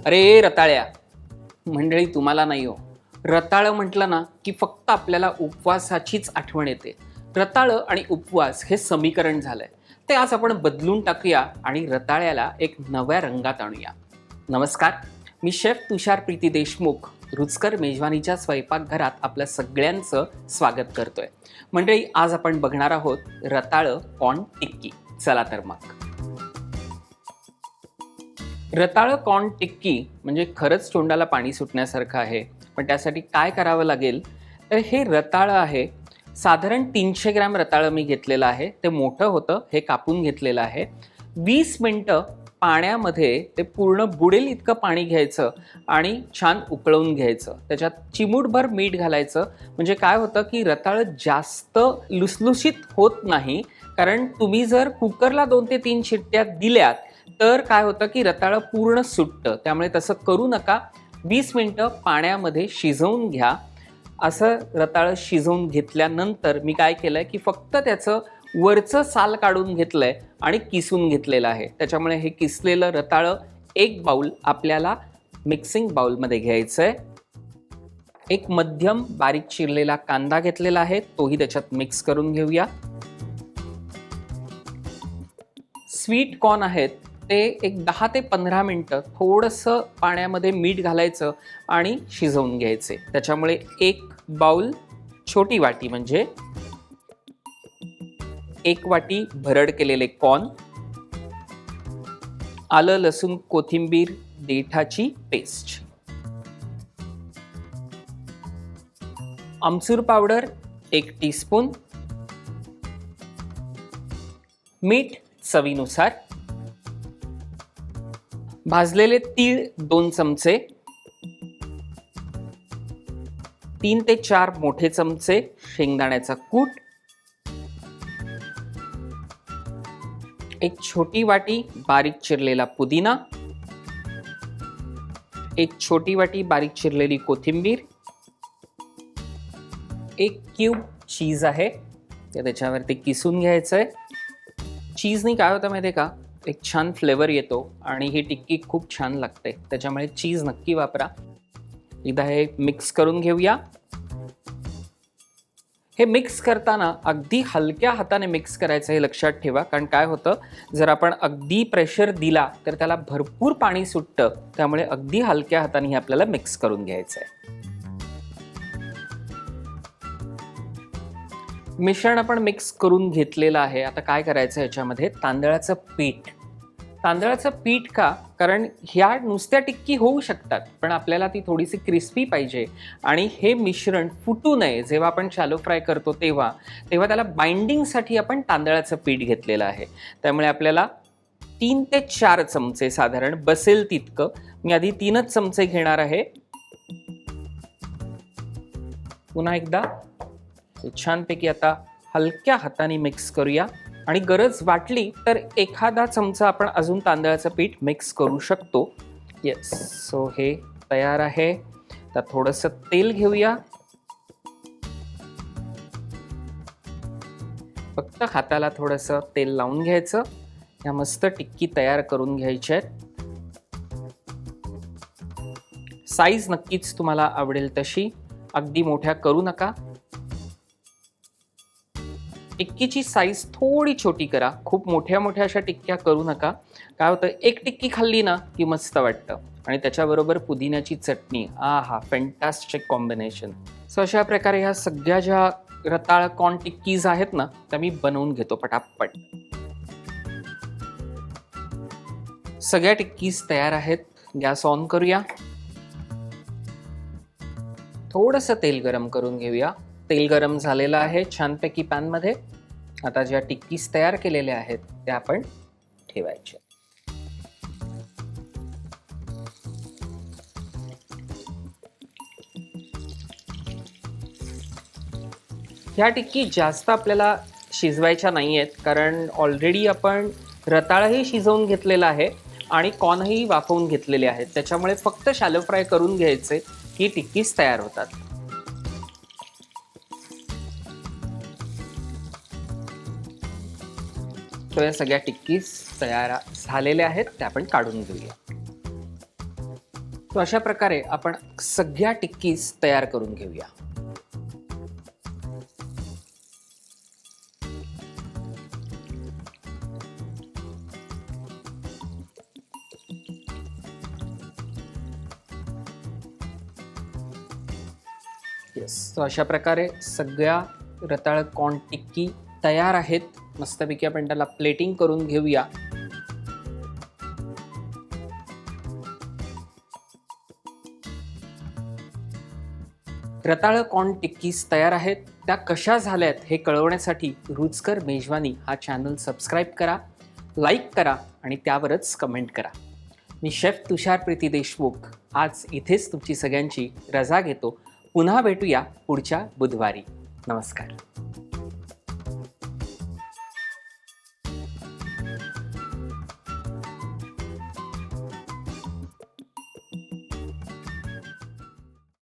अरे रताळ्या मंडळी, तुम्हाला नाही हो. रताळं म्हटलं ना की फक्त आपल्याला उपवासाचीच आठवण येते. रताळं आणि उपवास हे समीकरण झालंय. ते आज आपण बदलून टाकूया आणि रताळ्याला एक नव्या रंगात आणूया. नमस्कार, मी शेफ तुषार प्रीती देशमुख रुचकर मेजवानीच्या स्वयंपाकघरात आपल्या सगळ्यांचं स्वागत करतोय. मंडळी, आज आपण बघणार आहोत रताळं कॉर्न टिक्की. चला तर मग. रताळं कॉर्न टिक्की म्हणजे खरंच तोंडाला पाणी सुटण्यासारखं आहे. पण त्यासाठी काय करावं लागेल, तर हे रताळं आहे, साधारण 300 ग्रॅम रताळं मी घेतलेलं आहे. ते मोठं होतं, हे कापून घेतलेलं आहे. 20 मिनटं पाण्यामध्ये ते पूर्ण बुडेल इतकं पाणी घ्यायचं आणि छान उकळवून घ्यायचं. त्याच्यात चिमूटभर मीठ घालायचं. म्हणजे काय होतं की रताळं जास्त लुसलुशीत होत नाही. कारण तुम्ही जर कुकरला 2 ते 3 शिट्ट्या दिल्यात तर काय होतं की रताळं पूर्ण सुटतं. त्यामुळे तसं करू नका. 20 मिनटं पाण्यामध्ये शिजवून घ्या. असं रताळं शिजवून घेतल्यानंतर मी काय केलंय की फक्त त्याचं वरचं साल काढून घेतलंय आणि किसून घेतलेलं आहे. त्याच्यामुळे हे किसलेलं रताळं एक बाउल आपल्याला मिक्सिंग बाउलमध्ये घ्यायचं आहे. एक मध्यम बारीक चिरलेला कांदा घेतलेला आहे, तोही त्याच्यात मिक्स करून घेऊया. स्वीट कॉर्न आहेत, ते एक 10 ते 15 मिनटं थोडंसं पाण्यामध्ये मीठ घालायचं आणि शिजवून घ्यायचे. त्याच्यामुळे एक बाउल छोटी वाटी म्हणजे 1 वाटी भरड केलेले कॉर्न, आलं लसूण कोथिंबीर देठाची पेस्ट, आमचूर पावडर 1 टीस्पून, मीठ चवीनुसार, भाजलेले तीळ 2 चमचे, 3 ते 4 मोठे चमचे शेंगदाण्याचा कूट, एक छोटी वाटी बारीक चिरलेला पुदिना, एक छोटी वाटी बारीक चिरलेली कोथिंबीर, 1 क्यूब चीज आहे, ते त्याच्यावरती किसून घ्यायचं आहे. चीजनी काय होतं माहिती आहे का, एक छान फ्लेवर येतो आणि ही टिक्की खूप छान लागते. त्याच्यामुळे चीज नक्की वापरा. एकदा हे मिक्स करून घेऊया. हे मिक्स करताना अगदी हलक्या हाताने मिक्स करायचं हे लक्षात ठेवा. कारण काय होतं, जर आपण अगदी प्रेशर दिला तर त्याला भरपूर पाणी सुटतं. त्यामुळे अगदी हलक्या हाताने हे आपल्याला मिक्स करून घ्यायचं आहे. मिश्रण आपण मिक्स करून घेतलेलं आहे. आता काय करायचं, याच्यामध्ये तांदळाचं पीठ. तांदळाचं पीठ का, कारण ह्या नुसत्या टिक्की होऊ शकतात, पण आपल्याला ती थोडीशी क्रिस्पी पाहिजे आणि हे मिश्रण फुटू नये. जेव्हा आपण शॅलो फ्राय करतो तेव्हा त्याला बाइंडिंगसाठी आपण तांदळाचं पीठ घेतलेलं आहे. त्यामुळे आपल्याला 3 ते 4 चमचे साधारण बसेल तितकं, मी आधी 3च चमचे घेणार आहे. पुन्हा एकदा छानपैकी आता हलक्या हाताने मिक्स करूया आणि गरज वाटली तर एखादा चमचा आपण अजून तांदळाचं पीठ मिक्स करू शकतो. येस, सो हे तयार आहे. तर थोडंसं तेल घेऊया. फक्त हाताला थोडंसं तेल लावून घ्यायचं. या मस्त टिक्की तयार करून घ्यायच्या आहेत. साईज नक्कीच तुम्हाला आवडेल तशी, अगदी मोठ्या करू नका. टिक्कीची साईज थोडी छोटी करा. खूप मोठ्या मोठ्या अशा टिक्क्या करू नका. काय होतं, एक टिक्की खाल्ली ना की मस्त वाटतं आणि त्याच्याबरोबर पुदिन्याची चटणी, हा फॅन्टास्टिक कॉम्बिनेशन. सो अशा प्रकारे ह्या सगळ्या ज्या रताळ कॉर्न टिक्कीज आहेत ना, त्या मी बनवून घेतो पटापट. सगळ्या टिक्कीज तयार आहेत. गॅस ऑन करूया. थोडंसं तेल गरम करून घेऊया. तेल गरम झालेलं आहे छानपैकी पॅनमध्ये. आता ज्या टिक्कीज तयार केलेल्या आहेत त्या आपण ठेवायच्या. ह्या टिक्की जास्त आपल्याला शिजवायच्या नाही आहेत, कारण ऑलरेडी आपण रताळंही शिजवून घेतलेलं आहे आणि कॉर्नही वाफवून घेतलेले आहेत. त्याच्यामुळे फक्त शॅलो फ्राय करून घ्यायचे की टिक्कीज तयार होतात. तर या सगळ्या टिक्कीज तयार झालेल्या आहेत, त्या आपण काढून घेऊया. तो अशा प्रकारे आपण सगळ्या टिक्कीज तयार करून घेऊया. येस, तो अशा प्रकारे सगळ्या रताळ कॉर्न टिक्की तयार आहेत. मस्तपैकी आपण त्याला प्लेटिंग करून घेऊया. रताळ कॉर्न टिक्कीज तयार आहेत. त्या कशा झाल्यात हे कळवण्यासाठी रुचकर मेजवानी हा चॅनल सबस्क्राईब करा, लाईक करा आणि त्यावरच कमेंट करा. मी शेफ तुषार प्रीती देशमुख आज इथेच तुमची सगळ्यांची रजा घेतो. पुन्हा भेटूया पुढच्या बुधवारी. नमस्कार.